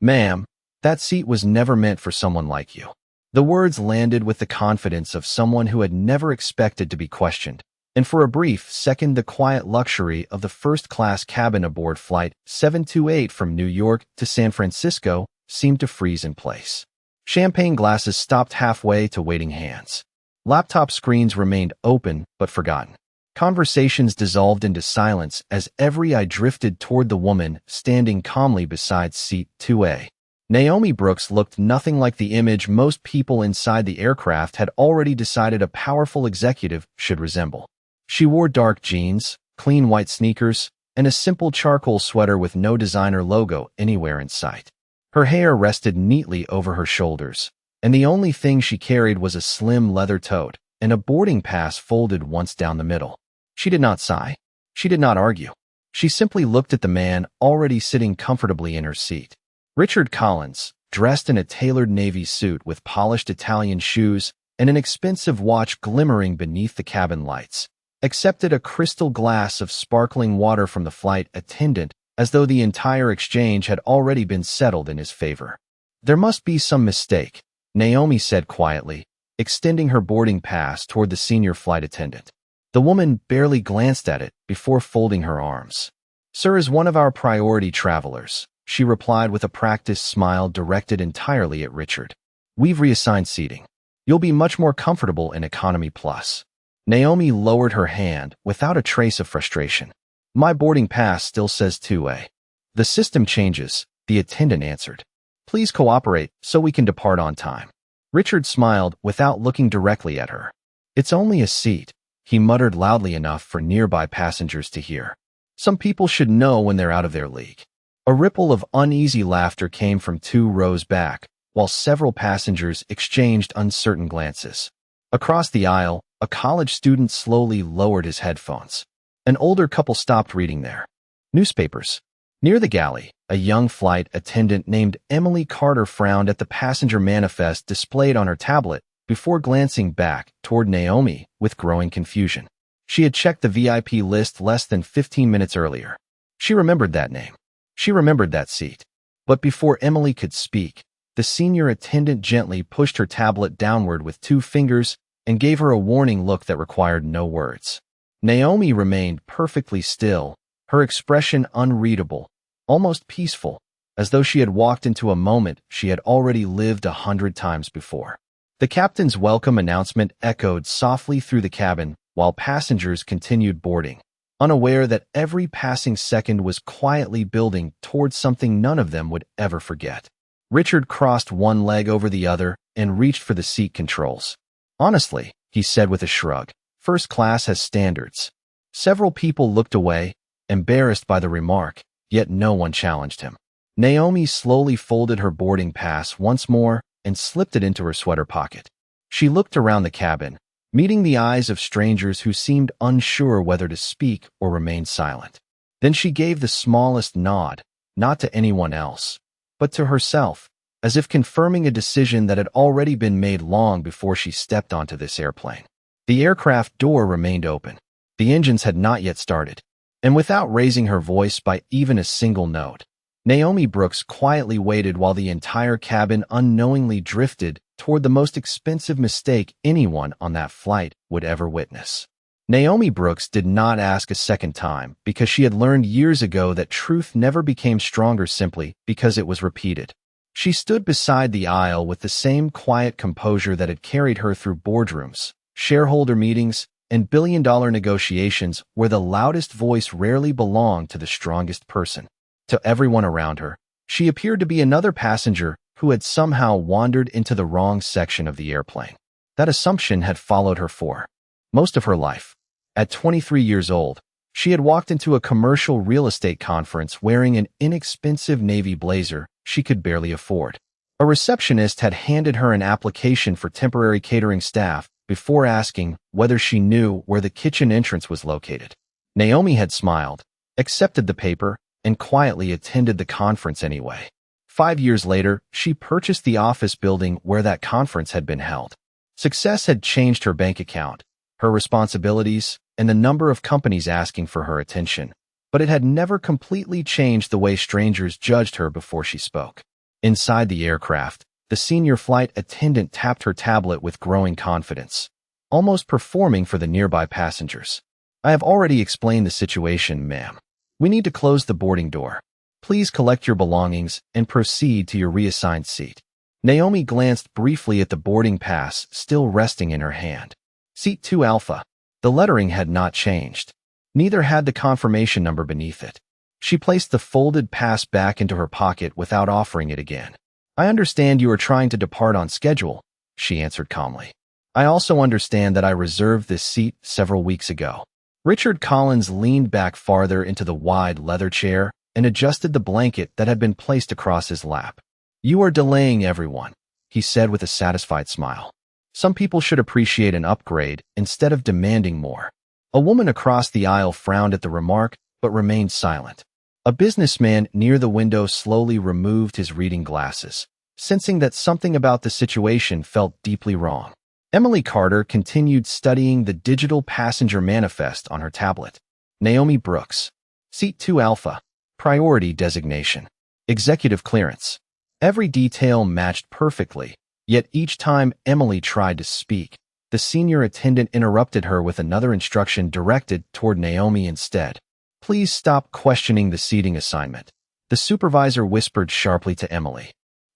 "Ma'am, that seat was never meant for someone like you." The words landed with the confidence of someone who had never expected to be questioned, and for a brief second the quiet luxury of the first-class cabin aboard Flight 728 from New York to San Francisco seemed to freeze in place. Champagne glasses stopped halfway to waiting hands. Laptop screens remained open but forgotten. Conversations dissolved into silence as every eye drifted toward the woman standing calmly beside seat 2A. Naomi Brooks looked nothing like the image most people inside the aircraft had already decided a powerful executive should resemble. She wore dark jeans, clean white sneakers, and a simple charcoal sweater with no designer logo anywhere in sight. Her hair rested neatly over her shoulders, and the only thing she carried was a slim leather tote and a boarding pass folded once down the middle. She did not sigh. She did not argue. She simply looked at the man already sitting comfortably in her seat. Richard Collins, dressed in a tailored navy suit with polished Italian shoes and an expensive watch glimmering beneath the cabin lights, accepted a crystal glass of sparkling water from the flight attendant as though the entire exchange had already been settled in his favor. "There must be some mistake," Naomi said quietly, extending her boarding pass toward the senior flight attendant. The woman barely glanced at it before folding her arms. "Sir is one of our priority travelers," she replied with a practiced smile directed entirely at Richard. "We've reassigned seating. You'll be much more comfortable in Economy Plus." Naomi lowered her hand without a trace of frustration. "My boarding pass still says 2A. "The system changes," the attendant answered. "Please cooperate so we can depart on time." Richard smiled without looking directly at her. "It's only a seat," he muttered loudly enough for nearby passengers to hear. "Some people should know when they're out of their league." A ripple of uneasy laughter came from 2 rows back, while several passengers exchanged uncertain glances. Across the aisle, a college student slowly lowered his headphones. An older couple stopped reading their newspapers. Near the galley, a young flight attendant named Emily Carter frowned at the passenger manifest displayed on her tablet before glancing back toward Naomi with growing confusion. She had checked the VIP list less than 15 minutes earlier. She remembered that name. She remembered that seat. But before Emily could speak, the senior attendant gently pushed her tablet downward with 2 fingers and gave her a warning look that required no words. Naomi remained perfectly still, her expression unreadable, almost peaceful, as though she had walked into a moment she had already lived 100 times before. The captain's welcome announcement echoed softly through the cabin while passengers continued boarding, unaware that every passing second was quietly building towards something none of them would ever forget. Richard crossed one leg over the other and reached for the seat controls. "Honestly," he said with a shrug, "first class has standards." Several people looked away, embarrassed by the remark, yet no one challenged him. Naomi slowly folded her boarding pass once more and slipped it into her sweater pocket. She looked around the cabin, meeting the eyes of strangers who seemed unsure whether to speak or remain silent. Then she gave the smallest nod, not to anyone else, but to herself, as if confirming a decision that had already been made long before she stepped onto this airplane. The aircraft door remained open. The engines had not yet started, and without raising her voice by even a single note, Naomi Brooks quietly waited while the entire cabin unknowingly drifted toward the most expensive mistake anyone on that flight would ever witness. Naomi Brooks did not ask a second time because she had learned years ago that truth never became stronger simply because it was repeated. She stood beside the aisle with the same quiet composure that had carried her through boardrooms, shareholder meetings, and billion-dollar negotiations where the loudest voice rarely belonged to the strongest person. To everyone around her, she appeared to be another passenger who had somehow wandered into the wrong section of the airplane. That assumption had followed her for most of her life. At 23 years old, she had walked into a commercial real estate conference wearing an inexpensive navy blazer she could barely afford. A receptionist had handed her an application for temporary catering staff before asking whether she knew where the kitchen entrance was located. Naomi had smiled, accepted the paper, and quietly attended the conference anyway. 5 years later, she purchased the office building where that conference had been held. Success had changed her bank account, her responsibilities, and the number of companies asking for her attention, but it had never completely changed the way strangers judged her before she spoke. Inside the aircraft, the senior flight attendant tapped her tablet with growing confidence, almost performing for the nearby passengers. I have already explained the situation, ma'am. We need to close the boarding door. Please collect your belongings and proceed to your reassigned seat. Naomi glanced briefly at the boarding pass still resting in her hand. Seat 2 Alpha. The lettering had not changed. Neither had the confirmation number beneath it. She placed the folded pass back into her pocket without offering it again. I understand you are trying to depart on schedule, she answered calmly. I also understand that I reserved this seat several weeks ago. Richard Collins leaned back farther into the wide leather chair and adjusted the blanket that had been placed across his lap. You are delaying everyone, he said with a satisfied smile. Some people should appreciate an upgrade instead of demanding more. A woman across the aisle frowned at the remark, but remained silent. A businessman near the window slowly removed his reading glasses, sensing that something about the situation felt deeply wrong. Emily Carter continued studying the digital passenger manifest on her tablet. Naomi Brooks. Seat 2 Alpha. Priority designation. Executive clearance. Every detail matched perfectly, yet each time Emily tried to speak, the senior attendant interrupted her with another instruction directed toward Naomi instead. Please stop questioning the seating assignment, the supervisor whispered sharply to Emily.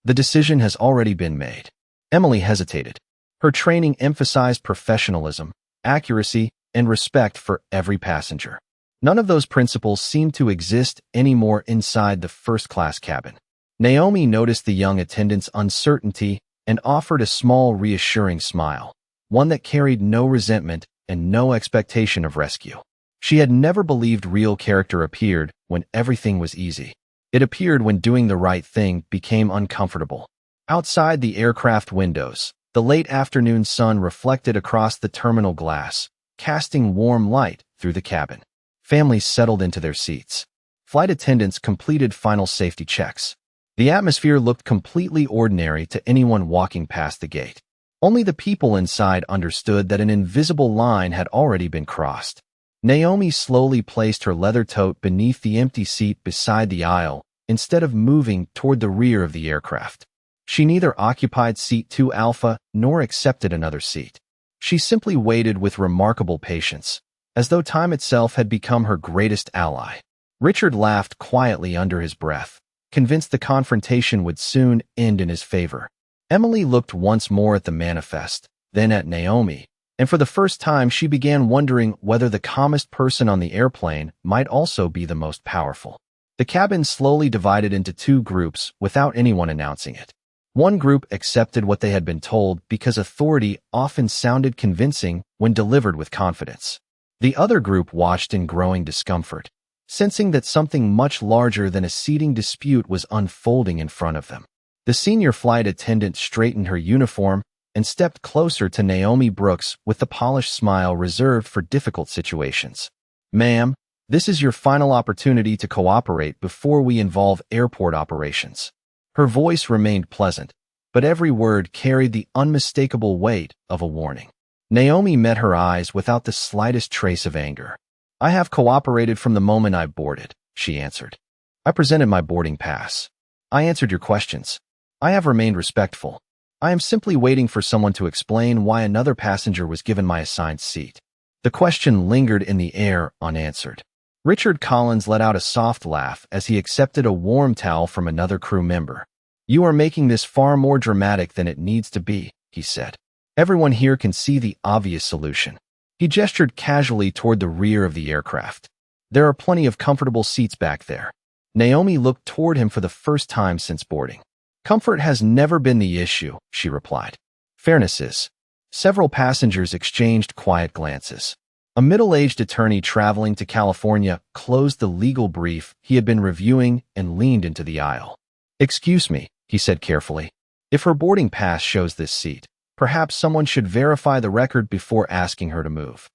The decision has already been made. Emily hesitated. Her training emphasized professionalism, accuracy, and respect for every passenger. None of those principles seemed to exist anymore inside the first-class cabin. Naomi noticed the young attendant's uncertainty and offered a small, reassuring smile, one that carried no resentment and no expectation of rescue. She had never believed real character appeared when everything was easy. It appeared when doing the right thing became uncomfortable. Outside the aircraft windows, the late afternoon sun reflected across the terminal glass, casting warm light through the cabin. Families settled into their seats. Flight attendants completed final safety checks. The atmosphere looked completely ordinary to anyone walking past the gate. Only the people inside understood that an invisible line had already been crossed. Naomi slowly placed her leather tote beneath the empty seat beside the aisle instead of moving toward the rear of the aircraft. She neither occupied seat 2 Alpha nor accepted another seat. She simply waited with remarkable patience, as though time itself had become her greatest ally. Richard laughed quietly under his breath, convinced the confrontation would soon end in his favor. Emily looked once more at the manifest, then at Naomi, and for the first time she began wondering whether the calmest person on the airplane might also be the most powerful. The cabin slowly divided into two groups without anyone announcing it. One group accepted what they had been told because authority often sounded convincing when delivered with confidence. The other group watched in growing discomfort, sensing that something much larger than a seating dispute was unfolding in front of them. The senior flight attendant straightened her uniform and stepped closer to Naomi Brooks with the polished smile reserved for difficult situations. Ma'am, this is your final opportunity to cooperate before we involve airport operations. Her voice remained pleasant, but every word carried the unmistakable weight of a warning. Naomi met her eyes without the slightest trace of anger. I have cooperated from the moment I boarded, she answered. I presented my boarding pass. I answered your questions. I have remained respectful. I am simply waiting for someone to explain why another passenger was given my assigned seat. The question lingered in the air unanswered. Richard Collins let out a soft laugh as he accepted a warm towel from another crew member. You are making this far more dramatic than it needs to be, he said. Everyone here can see the obvious solution. He gestured casually toward the rear of the aircraft. There are plenty of comfortable seats back there. Naomi looked toward him for the first time since boarding. Comfort has never been the issue, she replied. Fairness is. Several passengers exchanged quiet glances. A middle-aged attorney traveling to California closed the legal brief he had been reviewing and leaned into the aisle. Excuse me, he said carefully. If her boarding pass shows this seat, perhaps someone should verify the record before asking her to move.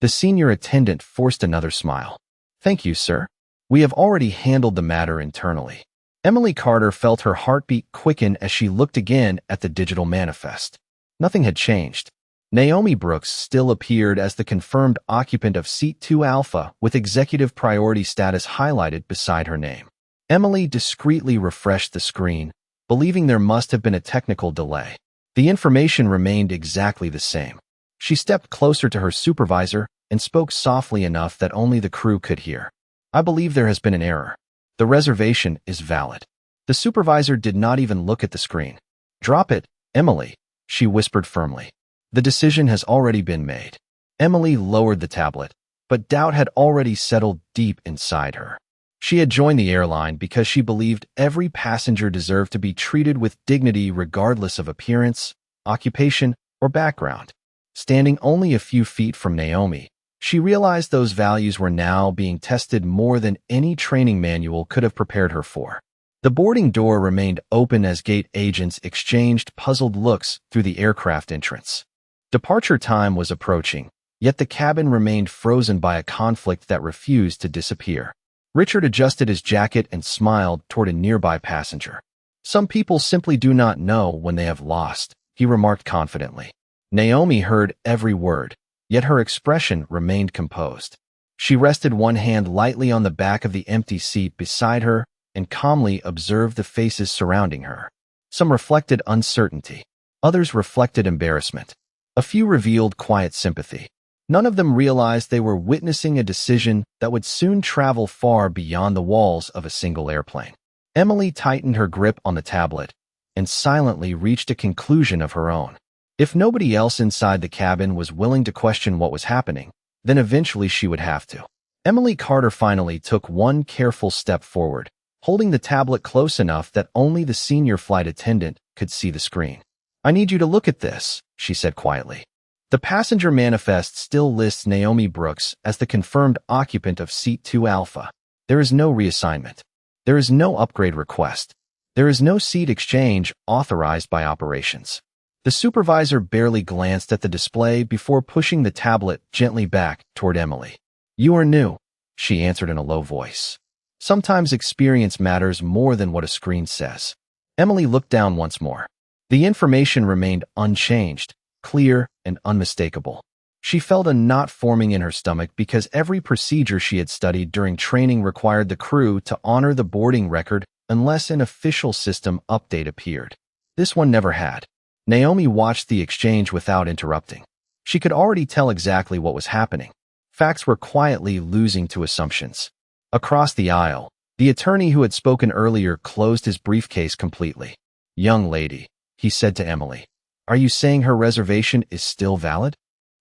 The senior attendant forced another smile. Thank you, sir. We have already handled the matter internally. Emily Carter felt her heartbeat quicken as she looked again at the digital manifest. Nothing had changed. Naomi Brooks still appeared as the confirmed occupant of Seat 2 Alpha with executive priority status highlighted beside her name. Emily discreetly refreshed the screen, believing there must have been a technical delay. The information remained exactly the same. She stepped closer to her supervisor and spoke softly enough that only the crew could hear. I believe there has been an error. The reservation is valid. The supervisor did not even look at the screen. Drop it, Emily, she whispered firmly. The decision has already been made. Emily lowered the tablet, but doubt had already settled deep inside her. She had joined the airline because she believed every passenger deserved to be treated with dignity regardless of appearance, occupation, or background. Standing only a few feet from Naomi, she realized those values were now being tested more than any training manual could have prepared her for. The boarding door remained open as gate agents exchanged puzzled looks through the aircraft entrance. Departure time was approaching, yet the cabin remained frozen by a conflict that refused to disappear. Richard adjusted his jacket and smiled toward a nearby passenger. Some people simply do not know when they have lost, he remarked confidently. Naomi heard every word, yet her expression remained composed. She rested one hand lightly on the back of the empty seat beside her and calmly observed the faces surrounding her. Some reflected uncertainty. Others reflected embarrassment. A few revealed quiet sympathy. None of them realized they were witnessing a decision that would soon travel far beyond the walls of a single airplane. Emily tightened her grip on the tablet and silently reached a conclusion of her own. If nobody else inside the cabin was willing to question what was happening, then eventually she would have to. Emily Carter finally took one careful step forward, holding the tablet close enough that only the senior flight attendant could see the screen. I need you to look at this, she said quietly. The passenger manifest still lists Naomi Brooks as the confirmed occupant of Seat 2 Alpha. There is no reassignment. There is no upgrade request. There is no seat exchange authorized by operations. The supervisor barely glanced at the display before pushing the tablet gently back toward Emily. You are new, she answered in a low voice. Sometimes experience matters more than what a screen says. Emily looked down once more. The information remained unchanged, clear, and unmistakable. She felt a knot forming in her stomach because every procedure she had studied during training required the crew to honor the boarding record unless an official system update appeared. This one never had. Naomi watched the exchange without interrupting. She could already tell exactly what was happening. Facts were quietly losing to assumptions. Across the aisle, the attorney who had spoken earlier closed his briefcase completely. Young lady, he said to Emily, are you saying her reservation is still valid?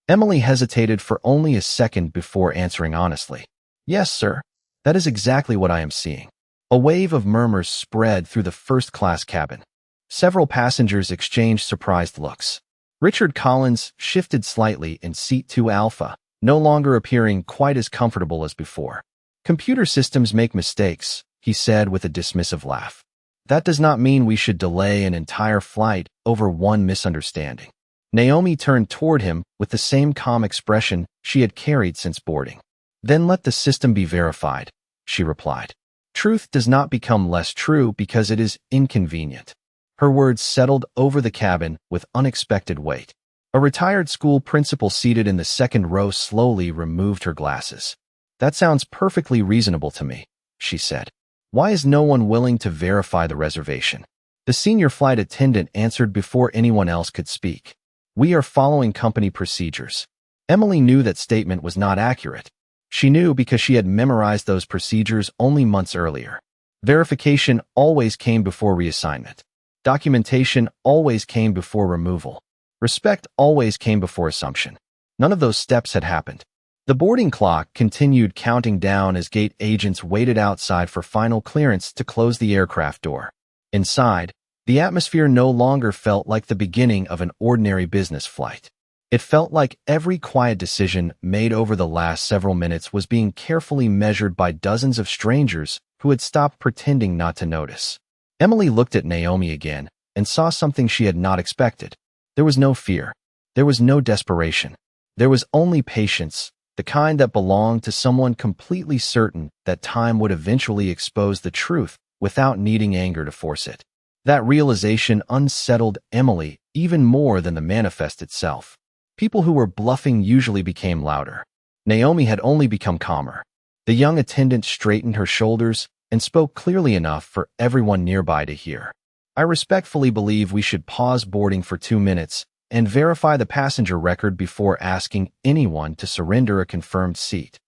Emily hesitated for only a second before answering honestly. Yes, sir. That is exactly what I am seeing. A wave of murmurs spread through the first-class cabin. Several passengers exchanged surprised looks. Richard Collins shifted slightly in Seat 2 Alpha, no longer appearing quite as comfortable as before. Computer systems make mistakes, he said with a dismissive laugh. That does not mean we should delay an entire flight over one misunderstanding. Naomi turned toward him with the same calm expression she had carried since boarding. Then let the system be verified, she replied. Truth does not become less true because it is inconvenient. Her words settled over the cabin with unexpected weight. A retired school principal seated in the second row slowly removed her glasses. That sounds perfectly reasonable to me, she said. Why is no one willing to verify the reservation? The senior flight attendant answered before anyone else could speak. We are following company procedures. Emily knew that statement was not accurate. She knew because she had memorized those procedures only months earlier. Verification always came before reassignment. Documentation always came before removal. Respect always came before assumption. None of those steps had happened. The boarding clock continued counting down as gate agents waited outside for final clearance to close the aircraft door. Inside, the atmosphere no longer felt like the beginning of an ordinary business flight. It felt like every quiet decision made over the last several minutes was being carefully measured by dozens of strangers who had stopped pretending not to notice. Emily looked at Naomi again and saw something she had not expected. There was no fear. There was no desperation. There was only patience, the kind that belonged to someone completely certain that time would eventually expose the truth without needing anger to force it. That realization unsettled Emily even more than the manifest itself. People who were bluffing usually became louder. Naomi had only become calmer. The young attendant straightened her shoulders and spoke clearly enough for everyone nearby to hear. I respectfully believe we should pause boarding for 2 minutes and verify the passenger record before asking anyone to surrender a confirmed seat.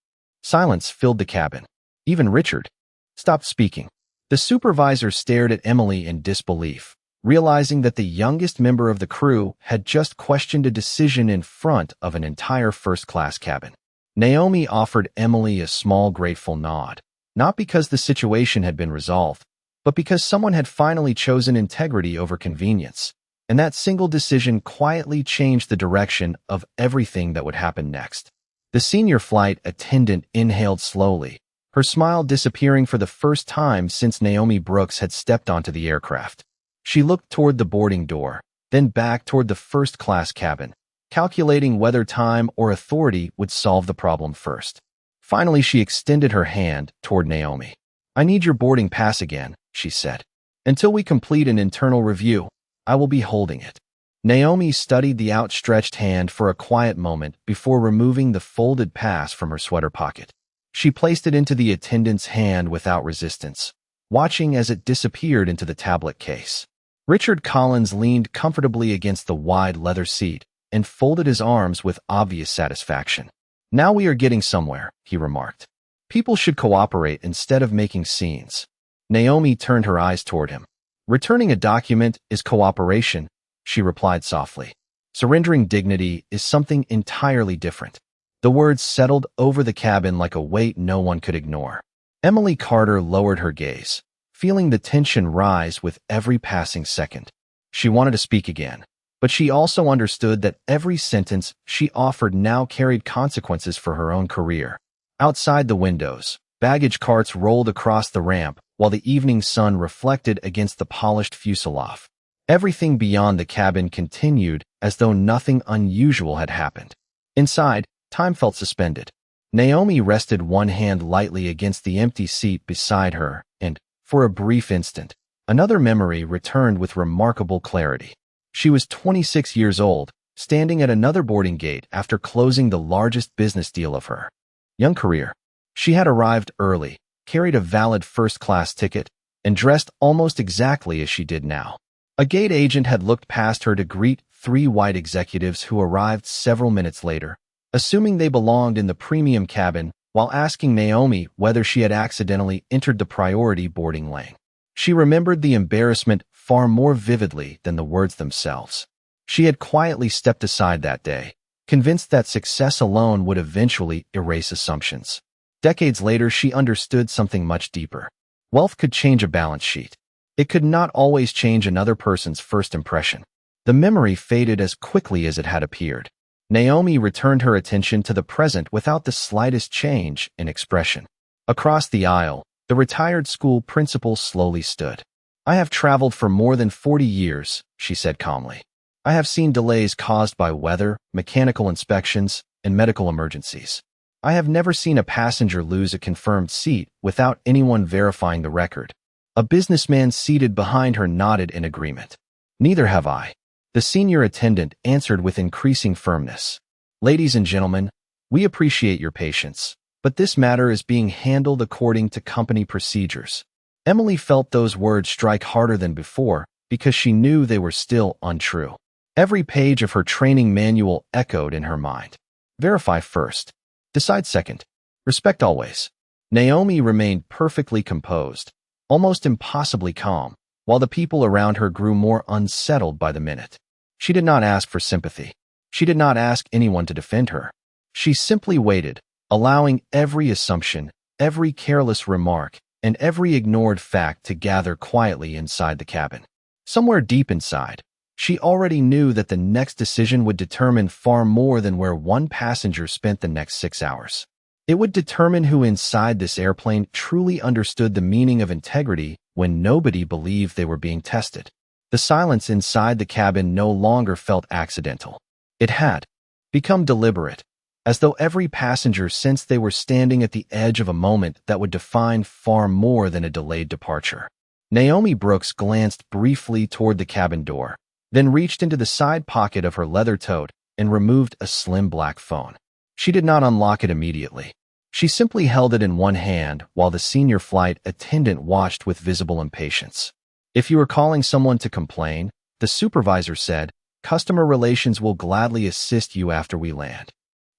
Silence filled the cabin. Even Richard stopped speaking. The supervisor stared at Emily in disbelief, realizing that the youngest member of the crew had just questioned a decision in front of an entire first-class cabin. Naomi offered Emily a small, grateful nod, not because the situation had been resolved, but because someone had finally chosen integrity over convenience, and that single decision quietly changed the direction of everything that would happen next. The senior flight attendant inhaled slowly, her smile disappearing for the first time since Naomi Brooks had stepped onto the aircraft. She looked toward the boarding door, then back toward the first-class cabin, calculating whether time or authority would solve the problem first. Finally, she extended her hand toward Naomi. "I need your boarding pass again," she said. "Until we complete an internal review, I will be holding it." Naomi studied the outstretched hand for a quiet moment before removing the folded pass from her sweater pocket. She placed it into the attendant's hand without resistance, watching as it disappeared into the tablet case. Richard Collins leaned comfortably against the wide leather seat and folded his arms with obvious satisfaction. "Now we are getting somewhere," he remarked. "People should cooperate instead of making scenes." Naomi turned her eyes toward him. "Returning a document is cooperation," she replied softly. "Surrendering dignity is something entirely different." The words settled over the cabin like a weight no one could ignore. Emily Carter lowered her gaze, feeling the tension rise with every passing second. She wanted to speak again, but she also understood that every sentence she offered now carried consequences for her own career. Outside the windows, baggage carts rolled across the ramp while the evening sun reflected against the polished fuselage. Everything beyond the cabin continued as though nothing unusual had happened. Inside, time felt suspended. Naomi rested one hand lightly against the empty seat beside her, and, for a brief instant, another memory returned with remarkable clarity. She was 26 years old, standing at another boarding gate after closing the largest business deal of her young career. She had arrived early, carried a valid first-class ticket, and dressed almost exactly as she did now. A gate agent had looked past her to greet 3 white executives who arrived several minutes later, assuming they belonged in the premium cabin, while asking Naomi whether she had accidentally entered the priority boarding lane. She remembered the embarrassment far more vividly than the words themselves. She had quietly stepped aside that day, convinced that success alone would eventually erase assumptions. Decades later, she understood something much deeper. Wealth could change a balance sheet. It could not always change another person's first impression. The memory faded as quickly as it had appeared. Naomi returned her attention to the present without the slightest change in expression. Across the aisle, the retired school principal slowly stood. "I have traveled for more than 40 years, she said calmly. "I have seen delays caused by weather, mechanical inspections, and medical emergencies. I have never seen a passenger lose a confirmed seat without anyone verifying the record." A businessman seated behind her nodded in agreement. "Neither have I," the senior attendant answered with increasing firmness. "Ladies and gentlemen, we appreciate your patience, but this matter is being handled according to company procedures." Emily felt those words strike harder than before because she knew they were still untrue. Every page of her training manual echoed in her mind. Verify first. Decide second. Respect always. Naomi remained perfectly composed, almost impossibly calm, while the people around her grew more unsettled by the minute. She did not ask for sympathy. She did not ask anyone to defend her. She simply waited, allowing every assumption, every careless remark, and every ignored fact to gather quietly inside the cabin. Somewhere deep inside, she already knew that the next decision would determine far more than where one passenger spent the next 6 hours. It would determine who inside this airplane truly understood the meaning of integrity when nobody believed they were being tested. The silence inside the cabin no longer felt accidental. It had become deliberate, as though every passenger sensed they were standing at the edge of a moment that would define far more than a delayed departure. Naomi Brooks glanced briefly toward the cabin door, then reached into the side pocket of her leather tote and removed a slim black phone. She did not unlock it immediately. She simply held it in one hand while the senior flight attendant watched with visible impatience. If you are calling someone to complain, the supervisor said, customer relations will gladly assist you after we land.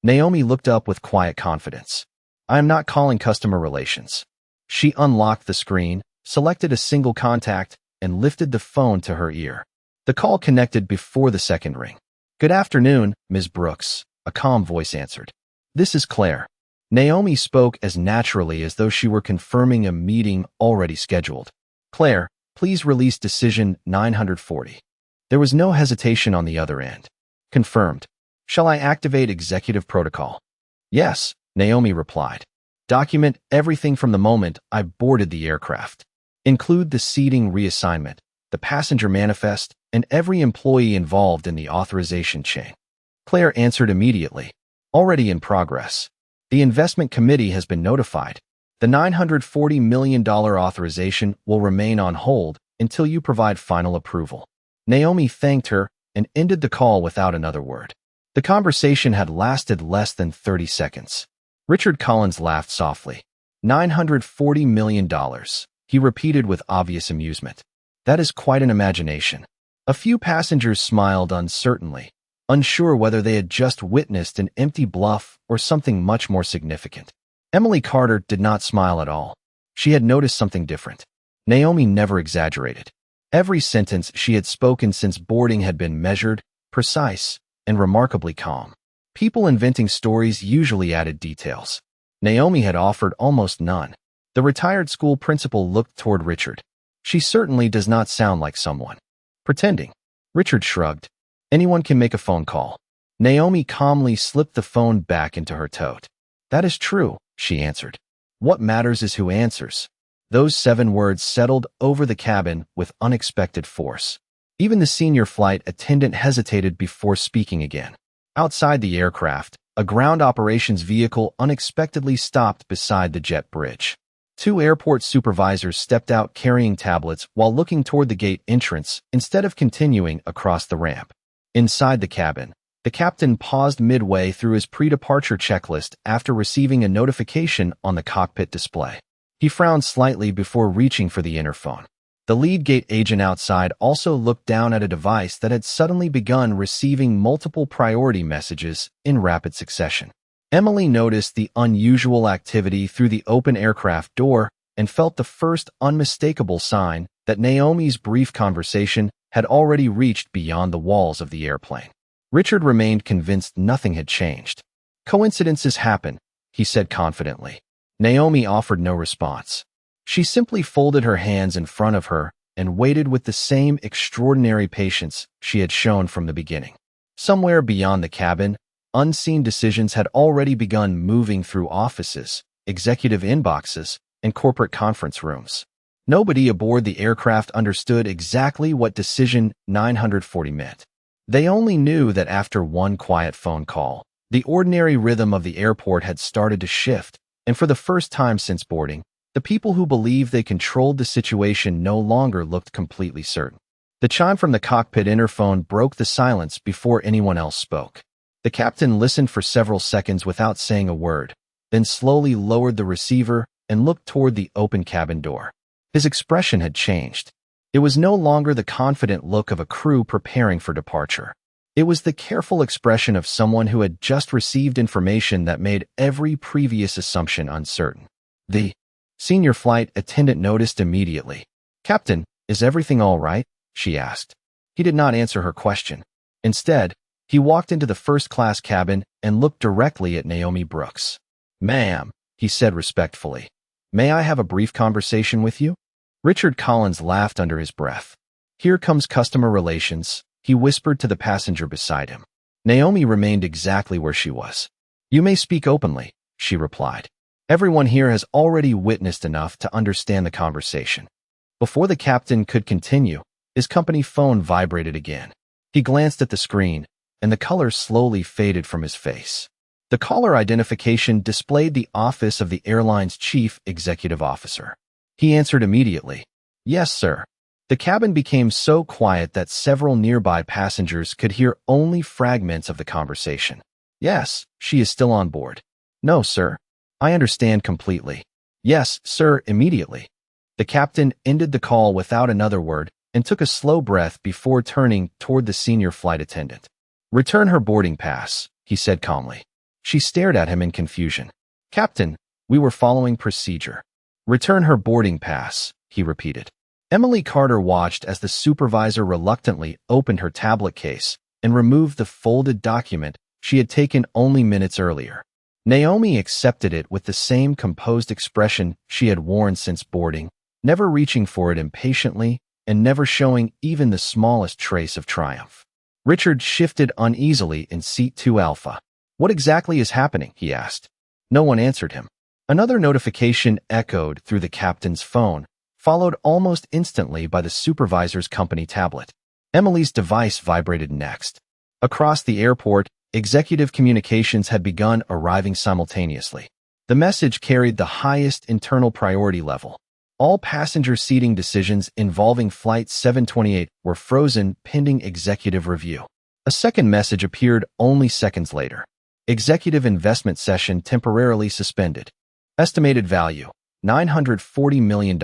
Naomi looked up with quiet confidence. I am not calling customer relations. She unlocked the screen, selected a single contact, and lifted the phone to her ear. The call connected before the second ring. Good afternoon, Ms. Brooks, a calm voice answered. This is Claire. Naomi spoke as naturally as though she were confirming a meeting already scheduled. Claire, please release decision 940. There was no hesitation on the other end. Confirmed. Shall I activate executive protocol? Yes, Naomi replied. Document everything from the moment I boarded the aircraft. Include the seating reassignment, the passenger manifest, and every employee involved in the authorization chain. Claire answered immediately. Already in progress. The investment committee has been notified. The $940 million authorization will remain on hold until you provide final approval. Naomi thanked her and ended the call without another word. The conversation had lasted less than 30 seconds. Richard Collins laughed softly. $940 million, he repeated with obvious amusement. That is quite an imagination. A few passengers smiled uncertainly, unsure whether they had just witnessed an empty bluff or something much more significant. Emily Carter did not smile at all. She had noticed something different. Naomi never exaggerated. Every sentence she had spoken since boarding had been measured, precise, and remarkably calm. People inventing stories usually added details. Naomi had offered almost none. The retired school principal looked toward Richard. She certainly does not sound like someone pretending. Richard shrugged. Anyone can make a phone call. Naomi calmly slipped the phone back into her tote. That is true, she answered. What matters is who answers. Those 7 words settled over the cabin with unexpected force. Even the senior flight attendant hesitated before speaking again. Outside the aircraft, a ground operations vehicle unexpectedly stopped beside the jet bridge. 2 airport supervisors stepped out carrying tablets while looking toward the gate entrance instead of continuing across the ramp. Inside the cabin, the captain paused midway through his pre-departure checklist after receiving a notification on the cockpit display. He frowned slightly before reaching for the interphone. The lead gate agent outside also looked down at a device that had suddenly begun receiving multiple priority messages in rapid succession. Emily noticed the unusual activity through the open aircraft door and felt the first unmistakable sign that Naomi's brief conversation had already reached beyond the walls of the airplane. Richard remained convinced nothing had changed. Coincidences happen, he said confidently. Naomi offered no response. She simply folded her hands in front of her and waited with the same extraordinary patience she had shown from the beginning. Somewhere beyond the cabin, unseen decisions had already begun moving through offices, executive inboxes, and corporate conference rooms. Nobody aboard the aircraft understood exactly what decision 940 meant. They only knew that after one quiet phone call, the ordinary rhythm of the airport had started to shift, and for the first time since boarding, the people who believed they controlled the situation no longer looked completely certain. The chime from the cockpit interphone broke the silence before anyone else spoke. The captain listened for several seconds without saying a word, then slowly lowered the receiver and looked toward the open cabin door. His expression had changed. It was no longer the confident look of a crew preparing for departure. It was the careful expression of someone who had just received information that made every previous assumption uncertain. The senior flight attendant noticed immediately. "Captain, is everything all right?" she asked. He did not answer her question. Instead, he walked into the first-class cabin and looked directly at Naomi Brooks. "Ma'am," he said respectfully, "may I have a brief conversation with you?" Richard Collins laughed under his breath. "Here comes customer relations," he whispered to the passenger beside him. Naomi remained exactly where she was. "You may speak openly," she replied. "Everyone here has already witnessed enough to understand the conversation." Before the captain could continue, his company phone vibrated again. He glanced at the screen, and the color slowly faded from his face. The caller identification displayed the office of the airline's chief executive officer. He answered immediately. "Yes, sir." The cabin became so quiet that several nearby passengers could hear only fragments of the conversation. "Yes, she is still on board." "No, sir. I understand completely." "Yes, sir, immediately." The captain ended the call without another word and took a slow breath before turning toward the senior flight attendant. "Return her boarding pass," he said calmly. She stared at him in confusion. "Captain, we were following procedure." "Return her boarding pass," he repeated. Emily Carter watched as the supervisor reluctantly opened her tablet case and removed the folded document she had taken only minutes earlier. Naomi accepted it with the same composed expression she had worn since boarding, never reaching for it impatiently and never showing even the smallest trace of triumph. Richard shifted uneasily in seat 2 Alpha. "What exactly is happening?" he asked. No one answered him. Another notification echoed through the captain's phone, followed almost instantly by the supervisor's company tablet. Emily's device vibrated next. Across the airport, executive communications had begun arriving simultaneously. The message carried the highest internal priority level. All passenger seating decisions involving Flight 728 were frozen pending executive review. A second message appeared only seconds later. Executive investment session temporarily suspended. Estimated value, $940 million.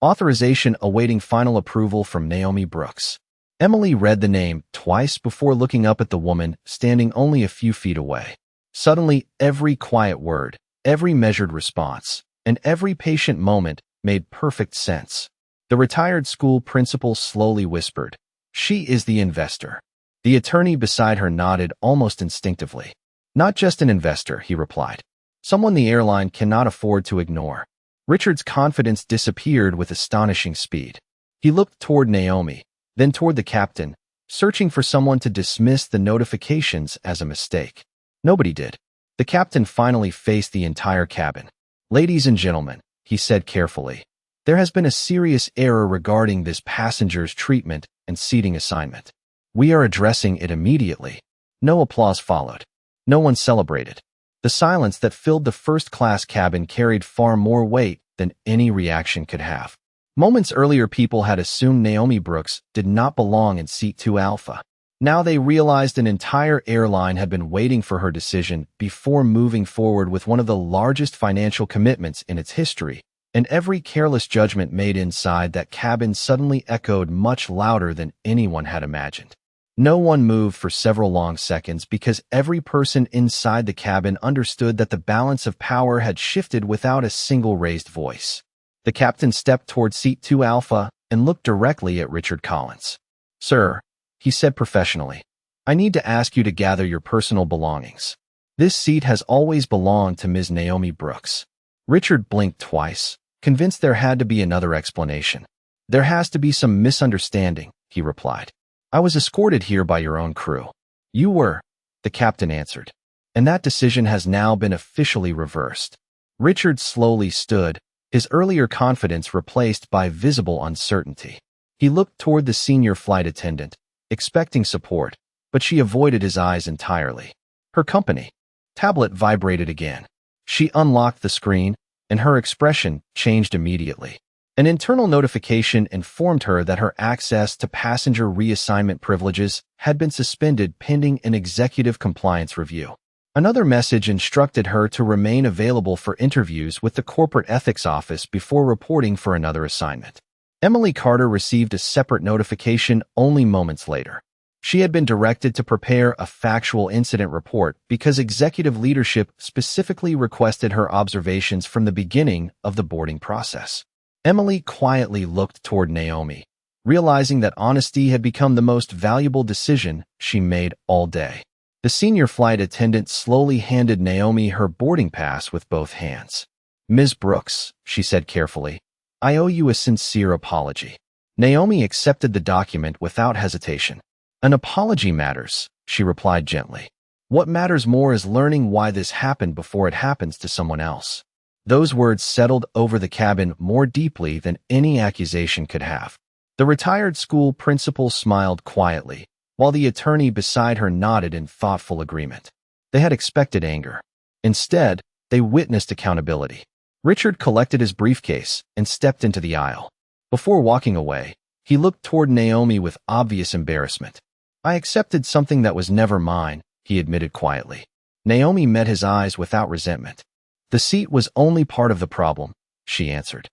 Authorization awaiting final approval from Naomi Brooks. Emily read the name twice before looking up at the woman standing only a few feet away. Suddenly, every quiet word, every measured response, and every patient moment made perfect sense. The retired school principal slowly whispered, "She is the investor." The attorney beside her nodded almost instinctively. "Not just an investor," he replied. "Someone the airline cannot afford to ignore." Richard's confidence disappeared with astonishing speed. He looked toward Naomi, then toward the captain, searching for someone to dismiss the notifications as a mistake. Nobody did. The captain finally faced the entire cabin. "Ladies and gentlemen," he said carefully, "there has been a serious error regarding this passenger's treatment and seating assignment. We are addressing it immediately." No applause followed. No one celebrated. The silence that filled the first-class cabin carried far more weight than any reaction could have. Moments earlier, people had assumed Naomi Brooks did not belong in seat 2 Alpha. Now they realized an entire airline had been waiting for her decision before moving forward with one of the largest financial commitments in its history, and every careless judgment made inside that cabin suddenly echoed much louder than anyone had imagined. No one moved for several long seconds because every person inside the cabin understood that the balance of power had shifted without a single raised voice. The captain stepped toward seat 2 Alpha and looked directly at Richard Collins. "Sir," he said professionally, "I need to ask you to gather your personal belongings. This seat has always belonged to Ms. Naomi Brooks." Richard blinked twice, convinced there had to be another explanation. "There has to be some misunderstanding," he replied. "I was escorted here by your own crew." "You were," the captain answered. "And that decision has now been officially reversed." Richard slowly stood, his earlier confidence replaced by visible uncertainty. He looked toward the senior flight attendant, expecting support, but she avoided his eyes entirely. Her company tablet vibrated again. She unlocked the screen, and her expression changed immediately. An internal notification informed her that her access to passenger reassignment privileges had been suspended pending an executive compliance review. Another message instructed her to remain available for interviews with the corporate ethics office before reporting for another assignment. Emily Carter received a separate notification only moments later. She had been directed to prepare a factual incident report because executive leadership specifically requested her observations from the beginning of the boarding process. Emily quietly looked toward Naomi, realizing that honesty had become the most valuable decision she made all day. The senior flight attendant slowly handed Naomi her boarding pass with both hands. "Ms. Brooks," she said carefully, "I owe you a sincere apology." Naomi accepted the document without hesitation. "An apology matters," she replied gently. "What matters more is learning why this happened before it happens to someone else." Those words settled over the cabin more deeply than any accusation could have. The retired school principal smiled quietly, while the attorney beside her nodded in thoughtful agreement. They had expected anger. Instead, they witnessed accountability. Richard collected his briefcase and stepped into the aisle. Before walking away, he looked toward Naomi with obvious embarrassment. "I accepted something that was never mine," he admitted quietly. Naomi met his eyes without resentment. "The seat was only part of the problem," she answered.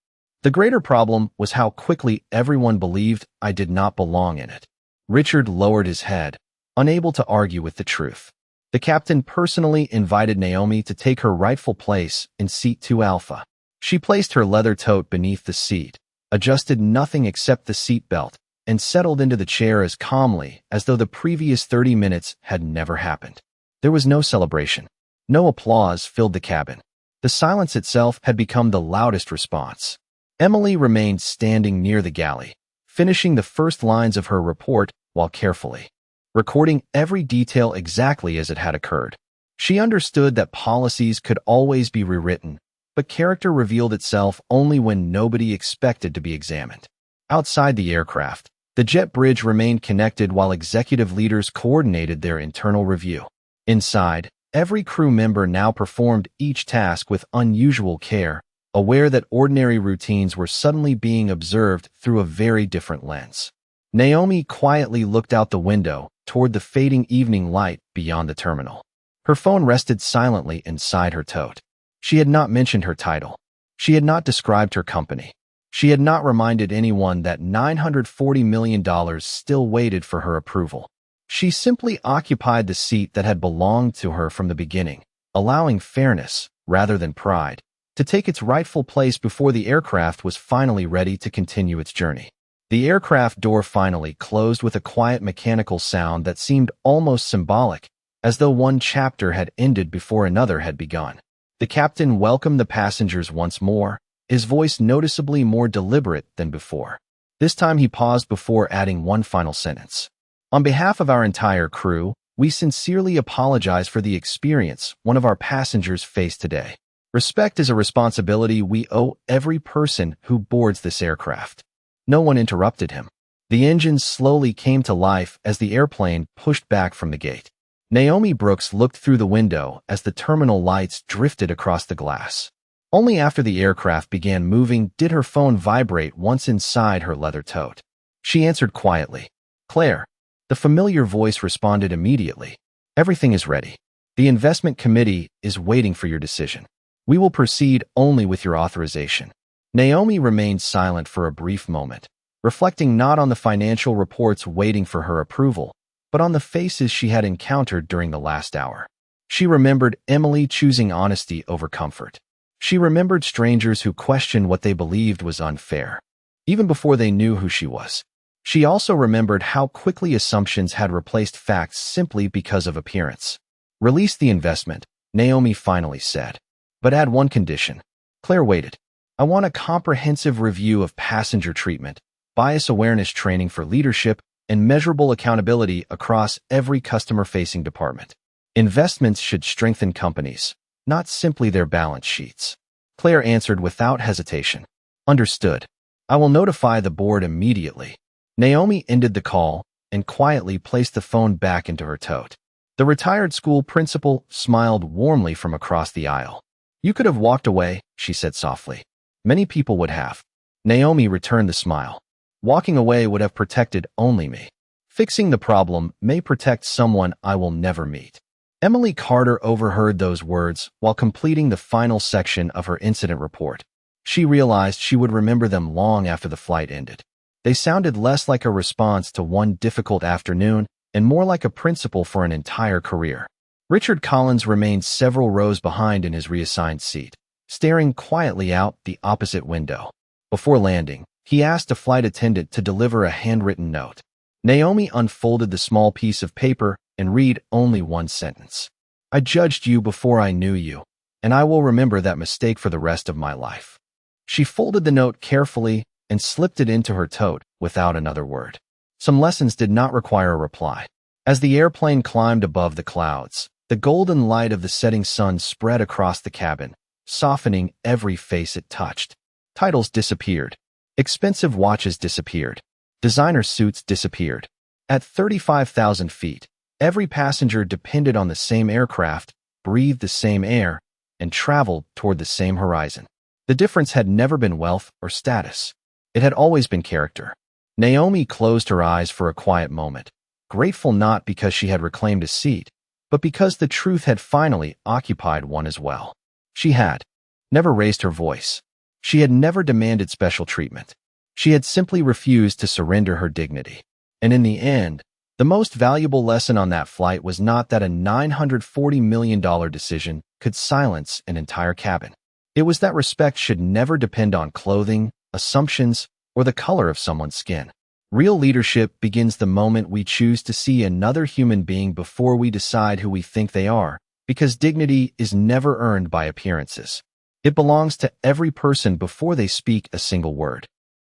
The greater problem was how quickly everyone believed I did not belong in it. Richard lowered his head, unable to argue with the truth. The captain personally invited Naomi to take her rightful place in seat 2 Alpha. She placed her leather tote beneath the seat, adjusted nothing except the seat belt, and settled into the chair as calmly as though the previous 30 minutes had never happened. There was no celebration. No applause filled the cabin. The silence itself had become the loudest response. Emily remained standing near the galley, finishing the first lines of her report while carefully recording every detail exactly as it had occurred. She understood that policies could always be rewritten, but character revealed itself only when nobody expected to be examined. Outside the aircraft, the jet bridge remained connected while executive leaders coordinated their internal review. Inside, every crew member now performed each task with unusual care, aware that ordinary routines were suddenly being observed through a very different lens. Naomi quietly looked out the window toward the fading evening light beyond the terminal. Her phone rested silently inside her tote. She had not mentioned her title. She had not described her company. She had not reminded anyone that $940 million still waited for her approval. She simply occupied the seat that had belonged to her from the beginning, allowing fairness, rather than pride, to take its rightful place before the aircraft was finally ready to continue its journey. The aircraft door finally closed with a quiet mechanical sound that seemed almost symbolic, as though one chapter had ended before another had begun. The captain welcomed the passengers once more, his voice noticeably more deliberate than before. This time he paused before adding one final sentence. On behalf of our entire crew, we sincerely apologize for the experience one of our passengers faced today. Respect is a responsibility we owe every person who boards this aircraft. No one interrupted him. The engines slowly came to life as the airplane pushed back from the gate. Naomi Brooks looked through the window as the terminal lights drifted across the glass. Only after the aircraft began moving did her phone vibrate once inside her leather tote. She answered quietly. "Claire." The familiar voice responded immediately. "Everything is ready. The investment committee is waiting for your decision. We will proceed only with your authorization." Naomi remained silent for a brief moment, reflecting not on the financial reports waiting for her approval, but on the faces she had encountered during the last hour. She remembered Emily choosing honesty over comfort. She remembered strangers who questioned what they believed was unfair, even before they knew who she was. She also remembered how quickly assumptions had replaced facts simply because of appearance. "Release the investment," Naomi finally said. "But add one condition." Claire waited. "I want a comprehensive review of passenger treatment, bias awareness training for leadership, and measurable accountability across every customer-facing department. Investments should strengthen companies, not simply their balance sheets." Claire answered without hesitation. "Understood. I will notify the board immediately." Naomi ended the call and quietly placed the phone back into her tote. The retired school principal smiled warmly from across the aisle. "You could have walked away," she said softly. "Many people would have." Naomi returned the smile. "Walking away would have protected only me. Fixing the problem may protect someone I will never meet." Emily Carter overheard those words while completing the final section of her incident report. She realized she would remember them long after the flight ended. They sounded less like a response to one difficult afternoon and more like a principle for an entire career. Richard Collins remained several rows behind in his reassigned seat, staring quietly out the opposite window. Before landing, he asked a flight attendant to deliver a handwritten note. Naomi unfolded the small piece of paper and read only one sentence. "I judged you before I knew you, and I will remember that mistake for the rest of my life." She folded the note carefully and slipped it into her tote without another word. Some lessons did not require a reply. As the airplane climbed above the clouds, the golden light of the setting sun spread across the cabin, softening every face it touched. Titles disappeared. Expensive watches disappeared. Designer suits disappeared. At 35,000 feet, every passenger depended on the same aircraft, breathed the same air, and traveled toward the same horizon. The difference had never been wealth or status. It had always been character. Naomi closed her eyes for a quiet moment, grateful not because she had reclaimed a seat, but because the truth had finally occupied one as well. She had never raised her voice. She had never demanded special treatment. She had simply refused to surrender her dignity. And in the end, the most valuable lesson on that flight was not that a $940 million decision could silence an entire cabin. It was that respect should never depend on clothing, assumptions, or the color of someone's skin. Real leadership begins the moment we choose to see another human being before we decide who we think they are, because dignity is never earned by appearances. It belongs to every person before they speak a single word.